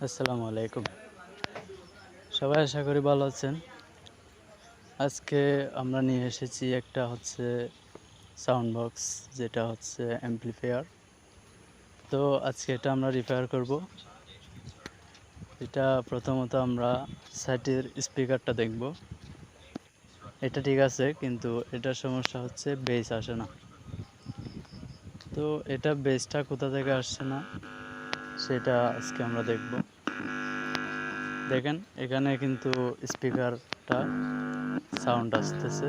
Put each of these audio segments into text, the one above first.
আসসালামু আলাইকুম। সবাই আশা করি ভালো আছেন। আজকে আমরা নিয়ে এসেছি একটা সাউন্ড বক্স, যেটা অ্যামপ্লিফায়ার। তো আজকে এটা আমরা রিপেয়ার করব। এটা প্রথমত আমরা সাইটের স্পিকারটা দেখব। এটা ঠিক আছে, কিন্তু এটার সমস্যা হচ্ছে বেস আসে না। তো এটা বেসটা কোথা থেকে আসছে না সেটা আজকে আমরা দেখব। দেখেন, এখানে কিন্তু স্পিকারটা সাউন্ড আসতেছে,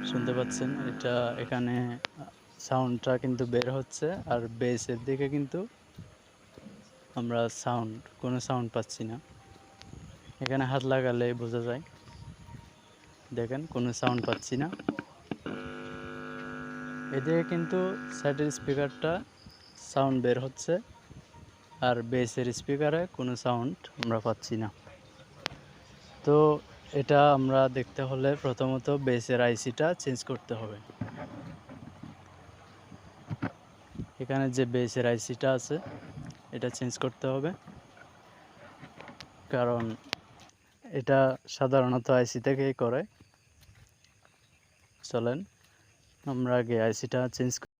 শুনতে পাচ্ছেন? এখানে সাউন্ডটা কিন্তু বের হচ্ছে, আর বেসের দিকে কিন্তু আমরা কোনো সাউন্ড পাচ্ছি না। এখানে হাত লাগালে বোঝা যায়। দেখেন, কোনো সাউন্ড পাচ্ছি না। এদিকে কিন্তু সাইডের স্পিকারটা সাউন্ড বের হচ্ছে, আর বেসের স্পিকারে কোনো সাউন্ড আমরা পাচ্ছি না। তো এটা আমরা দেখতে হলে প্রথমত বেসের আইসিটা চেঞ্জ করতে হবে। এখানে যে বেসের আইসিটা আছে এটা চেঞ্জ করতে হবে, কারণ এটা সাধারণত আইসি থেকেই করে। চলেন আমরা আগে আইসিটা চেঞ্জ করি।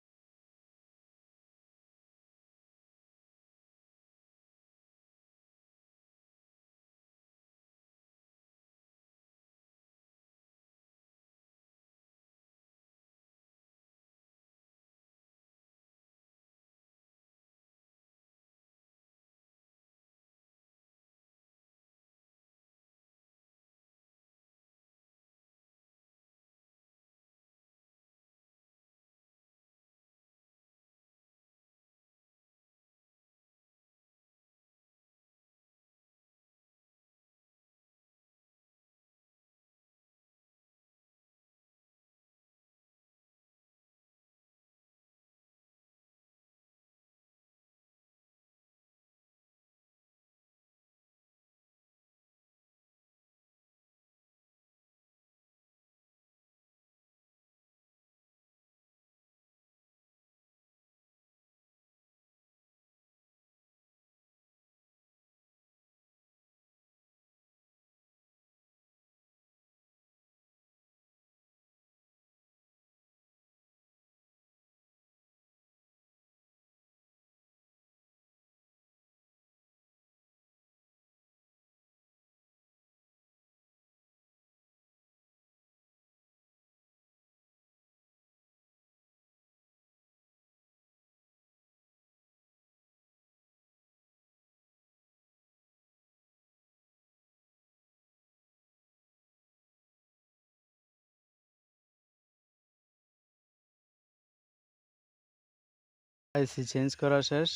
আইসি চেঞ্জ করা শেষ।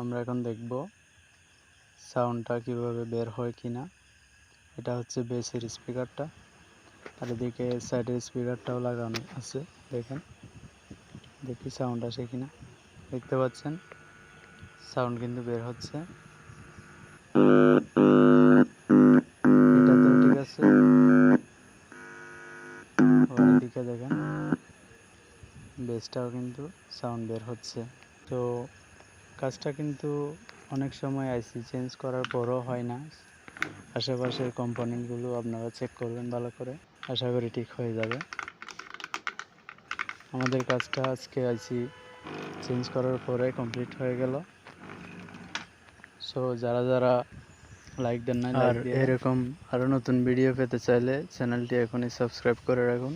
আমরা এখন দেখব সাউন্ডটা কিভাবে বের হয় কিনা। এটা হচ্ছে বেসের স্পিকারটা, আর এদিকে সাইডের স্পিকারটাও লাগানো আছে। দেখেন, দেখি সাউন্ড আসে কিনা। দেখতে পাচ্ছেন সাউন্ড কিন্তু বের হচ্ছে। এটাতেও ঠিক আছে। আবার এদিকে দেখেন, বেসটাও কিন্তু সাউন্ড বের হচ্ছে। তো কাজটা কিন্তু অনেক সময় আইসি চেঞ্জ করার পরও হয় না। আশেপাশের কম্পোনেন্টগুলো আপনারা চেক করবেন ভালো করে, আশা করি ঠিক হয়ে যাবে। আমাদের কাজটা আজকে আইসি চেঞ্জ করার পরে কমপ্লিট হয়ে গেল। সো যারা যারা লাইক দেন না, আর এরকম আরও নতুন ভিডিও পেতে চাইলে চ্যানেলটি এখনই সাবস্ক্রাইব করে রাখুন।